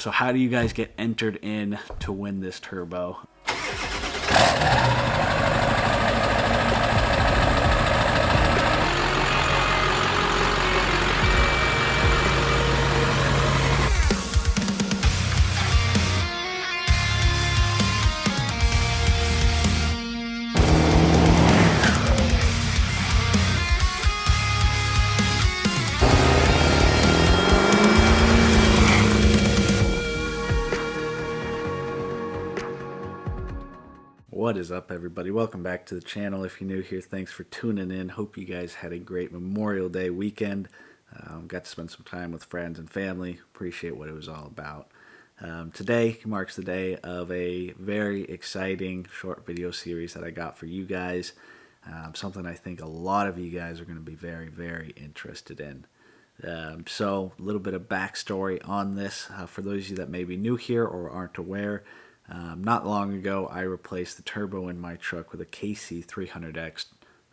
So how do you guys get entered in to win this turbo? What is up, everybody? Welcome back to the channel. If you're new here, thanks for tuning in. Hope you guys had a great Memorial Day weekend. Got to spend some time with friends and family. Appreciate what it was all about. Today marks the day of a very exciting short video series that I got for you guys. Something I think a lot of you guys are going to be very, very interested in. So a little bit of backstory on this. For those of you that may be new here or aren't aware, not long ago I replaced the turbo in my truck with a S300X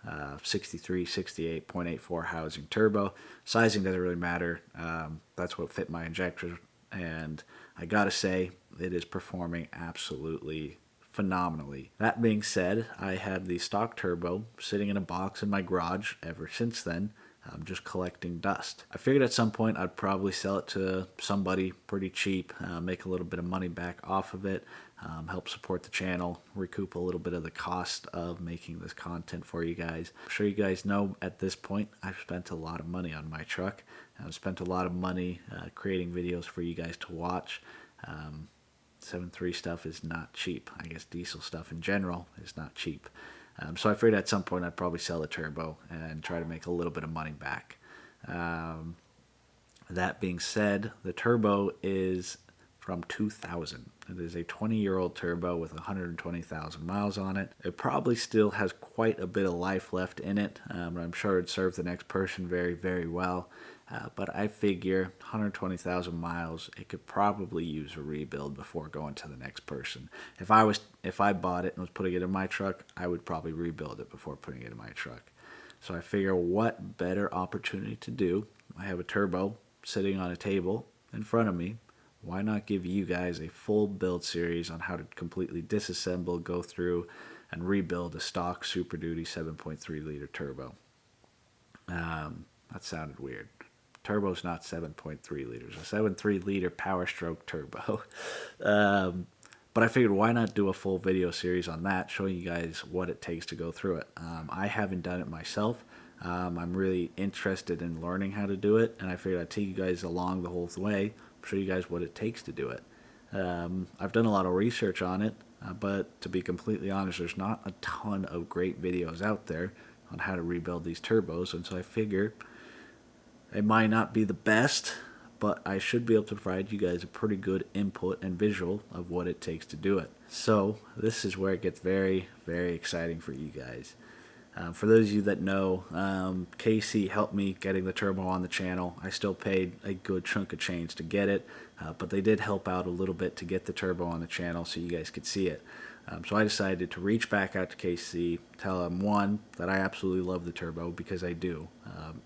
6368.84 housing turbo. Sizing doesn't really matter. That's what fit my injector, and I gotta say it is performing absolutely phenomenally. That being said, I had the stock turbo sitting in a box in my garage ever since then. I'm just collecting dust. I figured at some point I'd probably sell it to somebody pretty cheap, make a little bit of money back off of it, help support the channel, recoup a little bit of the cost of making this content for you guys. I'm sure you guys know at this point I've spent a lot of money on my truck. I've spent a lot of money creating videos for you guys to watch. 7.3 stuff is not cheap. I guess diesel stuff in general is not cheap. So I figured at some point I'd probably sell the turbo and try to make a little bit of money back. That being said, the turbo is from 2000. It is a 20-year-old turbo with 120,000 miles on it. It probably still has quite a bit of life left in it. I'm sure it'd serve the next person very, very well. But I figure 120,000 miles, it could probably use a rebuild before going to the next person. If I bought it and was putting it in my truck, I would probably rebuild it before putting it in my truck. So I figure, what better opportunity to do? I have a turbo sitting on a table in front of me. Why not give you guys a full build series on how to completely disassemble, go through, and rebuild a stock Super Duty 7.3 liter turbo? That sounded weird. Turbo's not 7.3 liters, a 7.3 liter Powerstroke turbo. But I figured, why not do a full video series on that, showing you guys what it takes to go through it. I haven't done it myself. I'm really interested in learning how to do it, and I figured I'd take you guys along the whole way, show you guys what it takes to do it. I've done a lot of research on it, but to be completely honest, there's not a ton of great videos out there on how to rebuild these turbos, and so I figure it might not be the best, but I should be able to provide you guys a pretty good input and visual of what it takes to do it. So this is where it gets very, very exciting for you guys. For those of you that know, KC helped me getting the turbo on the channel. I still paid a good chunk of change to get it, but they did help out a little bit to get the turbo on the channel so you guys could see it. So I decided to reach back out to KC, tell him, one, that I absolutely love the turbo, because I do.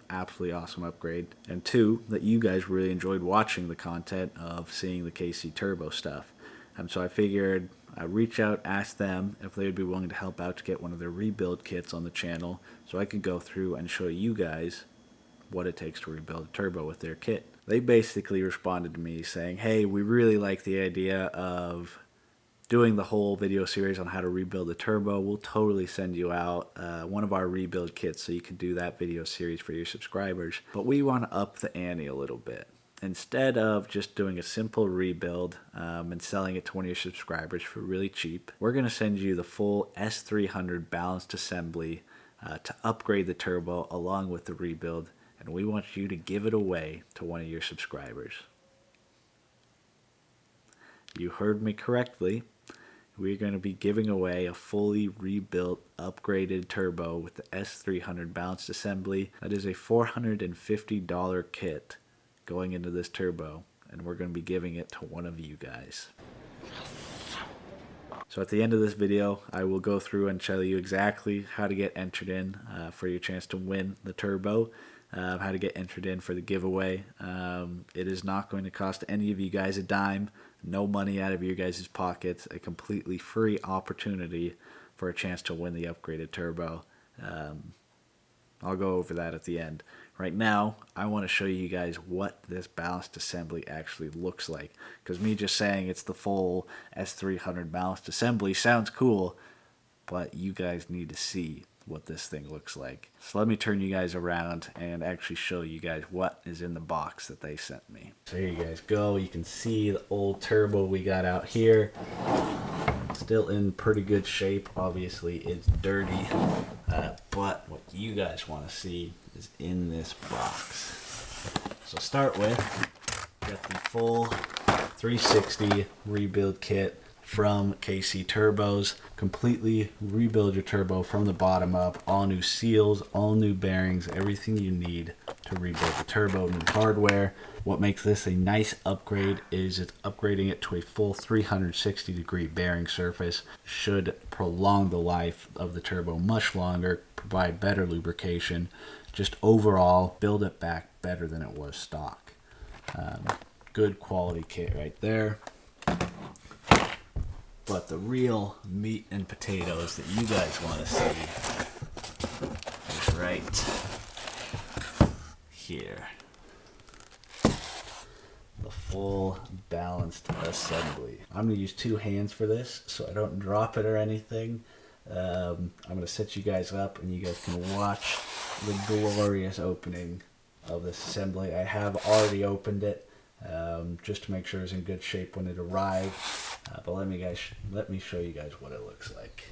Absolutely awesome upgrade. And two, that you guys really enjoyed watching the content of seeing the KC turbo stuff. So I figured I'd reach out, ask them if they would be willing to help out to get one of their rebuild kits on the channel so I could go through and show you guys what it takes to rebuild a turbo with their kit. They basically responded to me saying, hey, we really like the idea of doing the whole video series on how to rebuild the turbo. We'll totally send you out one of our rebuild kits so you can do that video series for your subscribers. But we want to up the ante a little bit. Instead of just doing a simple rebuild and selling it to one of your subscribers for really cheap, we're going to send you the full S300 balanced assembly to upgrade the turbo along with the rebuild, and we want you to give it away to one of your subscribers. You heard me correctly. We're going to be giving away a fully rebuilt, upgraded turbo with the S300 balanced assembly. That is a $450 kit going into this turbo, and we're going to be giving it to one of you guys. So at the end of this video, I will go through and tell you exactly how to get entered in for your chance to win the turbo. how to get entered in for the giveaway. It is not going to cost any of you guys a dime, no money out of your guys' pockets, a completely free opportunity for a chance to win the upgraded turbo. I'll go over that at the end. Right now, I want to show you guys what this balanced assembly actually looks like. Because me just saying it's the full S300 balanced assembly sounds cool, but you guys need to see what this thing looks like. So let me turn you guys around and actually show you guys what is in the box that they sent me. So here you guys go. You can see the old turbo we got out here. Still in pretty good shape. Obviously it's dirty, but what you guys want to see is in this box. So start with, get the full 360 rebuild kit from KC Turbos. Completely rebuild your turbo from the bottom up. All new seals, all new bearings, everything you need to rebuild the turbo. New hardware. What makes this a nice upgrade is it's upgrading it to a full 360-degree bearing surface. Should prolong the life of the turbo much longer, provide better lubrication, just overall build it back better than it was stock. Good quality kit right there. But the real meat and potatoes that you guys want to see is right here. The full balanced assembly. I'm going to use two hands for this so I don't drop it or anything. I'm going to set you guys up and you guys can watch the glorious opening of this assembly. I have already opened it just to make sure it's in good shape when it arrives. But let me show you guys what it looks like.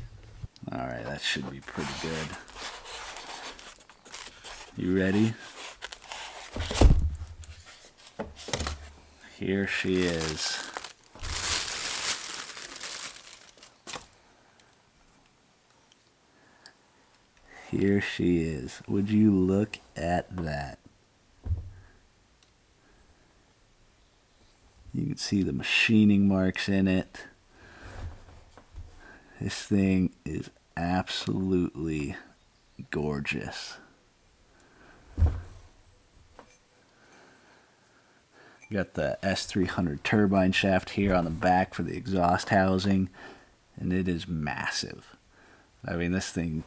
Alright, that should be pretty good. You ready? Here she is. Here she is. Would you look at that? You can see the machining marks in it. This thing is absolutely gorgeous. Got the S300 turbine shaft here on the back for the exhaust housing, and it is massive. I mean, this thing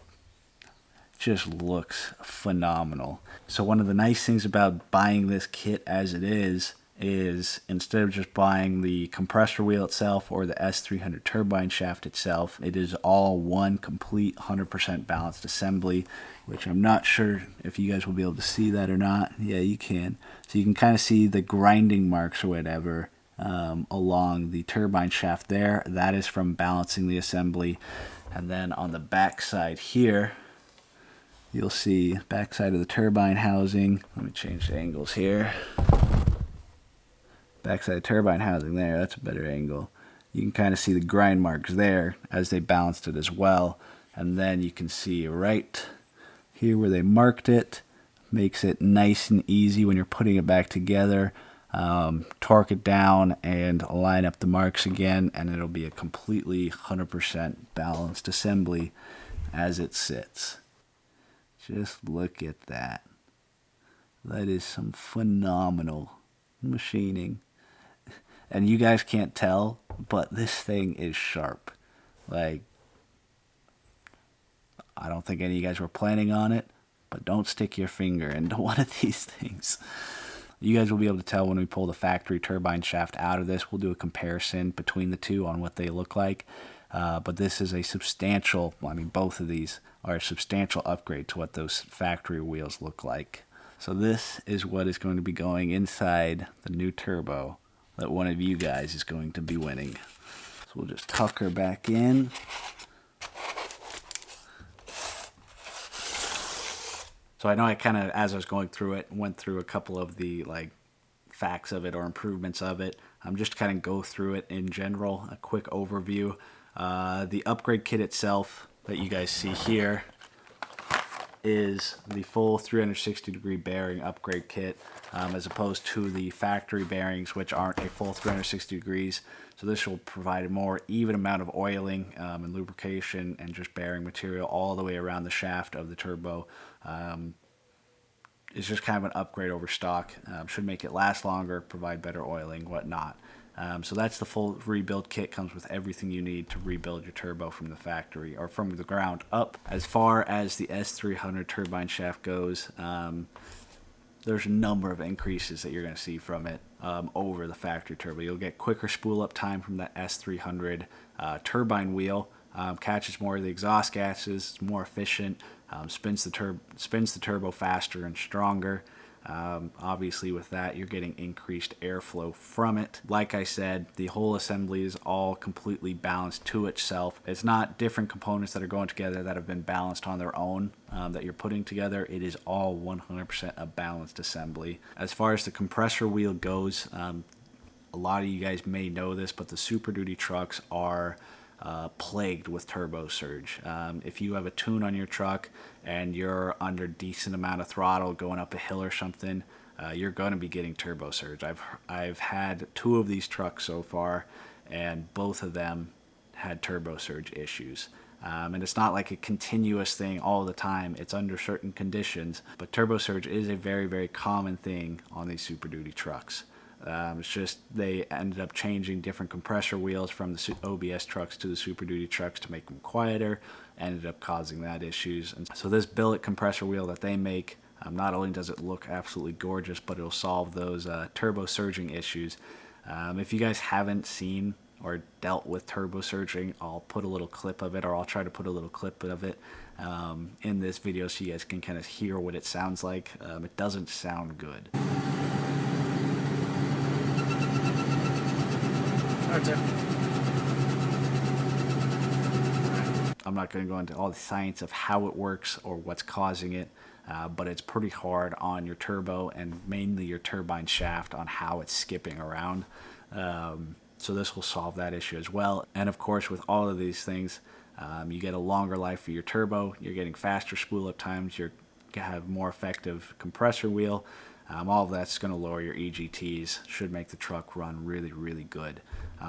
just looks phenomenal. So one of the nice things about buying this kit as it is instead of just buying the compressor wheel itself or the S300 turbine shaft itself, it is all one complete 100% balanced assembly, which I'm not sure if you guys will be able to see that or not. Yeah, you can. So you can kind of see the grinding marks or whatever along the turbine shaft there. That is from balancing the assembly. And then on the back side here, you'll see back side of the turbine housing. Let me change the angles here. Backside turbine housing there, that's a better angle. You can kind of see the grind marks there as they balanced it as well. And then you can see right here where they marked it. Makes it nice and easy when you're putting it back together. Torque it down and line up the marks again, and it'll be a completely 100% balanced assembly as it sits. Just look at that. That is some phenomenal machining. And you guys can't tell, but this thing is sharp. Like, I don't think any of you guys were planning on it, but don't stick your finger into one of these things. You guys will be able to tell when we pull the factory turbine shaft out of this. We'll do a comparison between the two on what they look like. But this is a substantial, I mean, both of these are a substantial upgrade to what those factory wheels look like. So this is what is going to be going inside the new turbo that one of you guys is going to be winning. So we'll just tuck her back in. So I know I kind of, as I was going through it, went through a couple of the facts of it or improvements of it. I'm just kind of go through it in general, a quick overview. The upgrade kit itself that you guys see here is the full 360-degree bearing upgrade kit, as opposed to the factory bearings, which aren't a full 360 degrees. So this will provide a more even amount of oiling and lubrication and just bearing material all the way around the shaft of the turbo. It's just kind of an upgrade over stock. Should make it last longer, provide better oiling, whatnot. So that's the full rebuild kit. Comes with everything you need to rebuild your turbo from the factory or from the ground up. As far as the S300 turbine shaft goes, there's a number of increases that you're going to see from it over the factory turbo. You'll get quicker spool up time from that S300 turbine wheel. Catches more of the exhaust gases, it's more efficient, spins the turbo faster and stronger. Obviously with that you're getting increased airflow from it. Like I said, the whole assembly is all completely balanced to itself. It's not different components that are going together that have been balanced on their own that you're putting together. It is all 100% a balanced assembly. As far as the compressor wheel goes, a lot of you guys may know this, but the Super Duty trucks are plagued with turbo surge. If you have a tune on your truck and you're under decent amount of throttle going up a hill or something, you're going to be getting turbo surge. I've had 2 of these trucks so far, and both of them had turbo surge issues. And it's not like a continuous thing all the time. It's under certain conditions, but turbo surge is a very, very common thing on these Super Duty trucks. It's just they ended up changing different compressor wheels from the OBS trucks to the Super Duty trucks to make them quieter, ended up causing that issues. And so this billet compressor wheel that they make, not only does it look absolutely gorgeous, but it'll solve those turbo surging issues. If you guys haven't seen or dealt with turbo surging, I'll put a little clip of it, or I'll try to put a little clip of it in this video so you guys can kind of hear what it sounds like. It doesn't sound good. I'm not going to go into all the science of how it works or what's causing it, but it's pretty hard on your turbo and mainly your turbine shaft on how it's skipping around. So this will solve that issue as well. And of course, with all of these things, you get a longer life for your turbo. You're getting faster spool up times. You're going to have more effective compressor wheel. All of that's going to lower your EGTs, should make the truck run really, really good.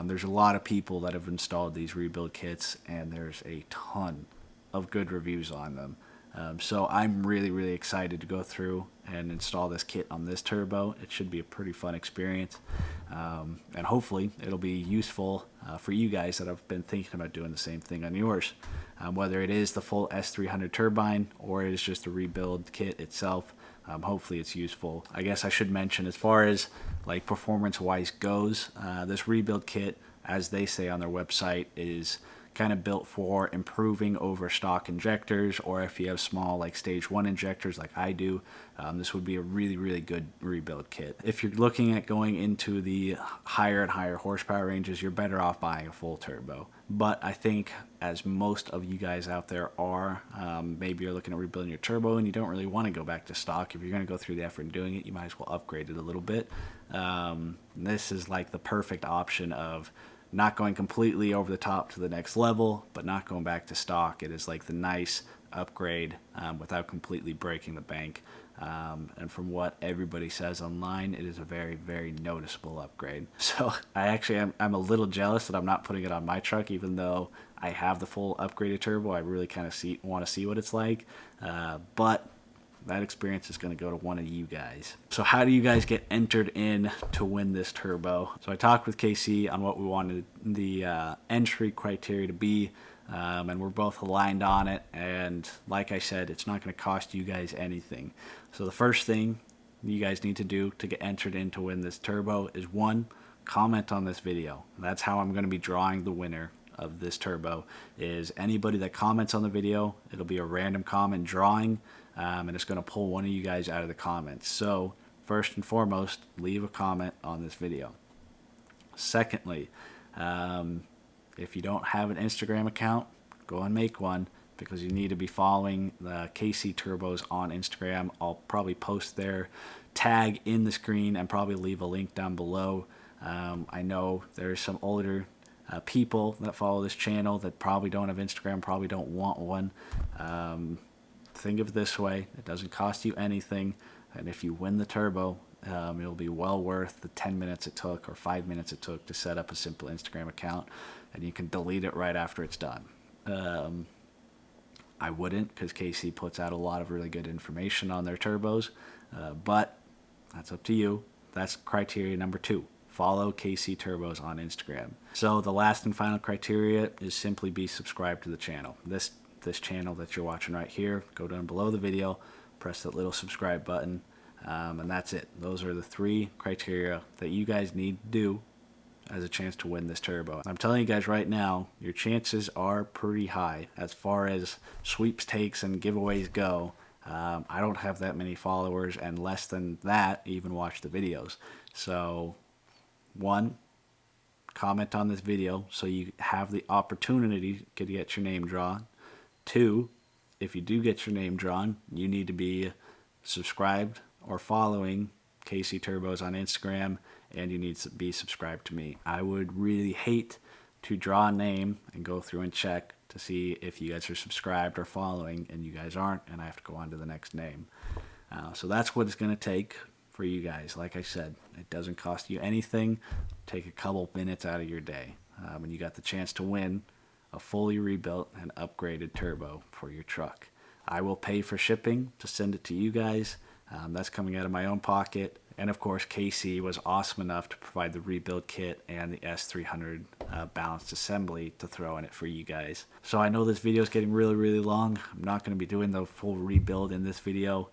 There's a lot of people that have installed these rebuild kits, and there's a ton of good reviews on them. So I'm really, really excited to go through and install this kit on this turbo. It should be a pretty fun experience, and hopefully it'll be useful for you guys that have been thinking about doing the same thing on yours. Whether it is the full S300 turbine or it is just a rebuild kit itself, hopefully it's useful. I guess I should mention, as far as like performance wise goes, this rebuild kit, as they say on their website, is kind of built for improving over stock injectors, or if you have small like stage 1 injectors like I do, this would be a really, really good rebuild kit. If you're looking at going into the higher and higher horsepower ranges, you're better off buying a full turbo. But I think, as most of you guys out there are, maybe you're looking at rebuilding your turbo and you don't really want to go back to stock. If you're going to go through the effort in doing it, you might as well upgrade it a little bit. This is like the perfect option of not going completely over the top to the next level, but not going back to stock. It is like the nice upgrade without completely breaking the bank. And from what everybody says online, it is a very, very noticeable upgrade. So I'm a little jealous that I'm not putting it on my truck, even though I have the full upgraded turbo. I really kind of want to see what it's like. But that experience is going to go to one of you guys. So how do you guys get entered in to win this turbo? So I talked with KC on what we wanted the entry criteria to be, and we're both aligned on it. And like I said, it's not going to cost you guys anything. So the first thing you guys need to do to get entered in to win this turbo is, 1, comment on this video. That's how I'm going to be drawing the winner of this turbo. Is anybody that comments on the video, it'll be a random comment drawing, and it's going to pull one of you guys out of the comments. So first and foremost, leave a comment on this video. Secondly, if you don't have an Instagram account, go and make one, because you need to be following the KC Turbos on Instagram. I'll probably post their tag in the screen and probably leave a link down below. I know there's some older people that follow this channel that probably don't have Instagram, probably don't want one. Think of it this way: it doesn't cost you anything, and if you win the turbo, it'll be well worth the 10 minutes it took or 5 minutes it took to set up a simple Instagram account, and you can delete it right after it's done. I wouldn't, because KC puts out a lot of really good information on their turbos, But that's up to you. That's criteria number 2. Follow KC Turbos on Instagram. So the last and final criteria is simply be subscribed to the channel. This channel that you're watching right here, go down below the video, press that little subscribe button, and that's it. Those are the 3 criteria that you guys need to do as a chance to win this turbo. I'm telling you guys right now, your chances are pretty high as far as sweepstakes and giveaways go. I don't have that many followers, and less than that even watch the videos. So 1, comment on this video so you have the opportunity to get your name drawn. 2, if you do get your name drawn, you need to be subscribed or following KC Turbos on Instagram, and you need to be subscribed to me. I would really hate to draw a name and go through and check to see if you guys are subscribed or following, and you guys aren't, and I have to go on to the next name. So that's what it's going to take for you guys. Like I said, it doesn't cost you anything. Take a couple minutes out of your day, and you got the chance to win a fully rebuilt and upgraded turbo for your truck. I will pay for shipping to send it to you guys. That's coming out of my own pocket. And of course, KC was awesome enough to provide the rebuild kit and the S300 balanced assembly to throw in it for you guys. So I know this video is getting really long. I'm not going to be doing the full rebuild in this video.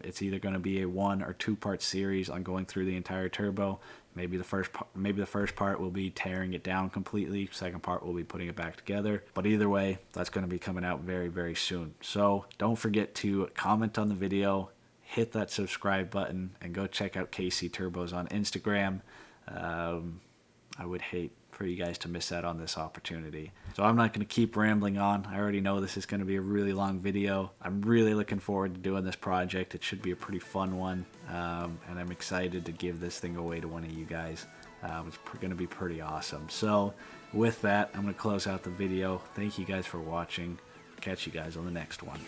It's either going to be a 1 or 2 part series on going through the entire turbo. Maybe the first part will be tearing it down completely. Second part will be putting it back together. But either way, that's going to be coming out very soon. So don't forget to comment on the video, hit that subscribe button, and go check out KC Turbos on Instagram. I would hate for you guys to miss out on this opportunity. So I'm not going to keep rambling on. I already know this is going to be a really long video. I'm really looking forward to doing this project. It should be a pretty fun one, and I'm excited to give this thing away to one of you guys. It's going to be pretty awesome. So with that, I'm going to close out the video. Thank you guys for watching. Catch you guys on the next one.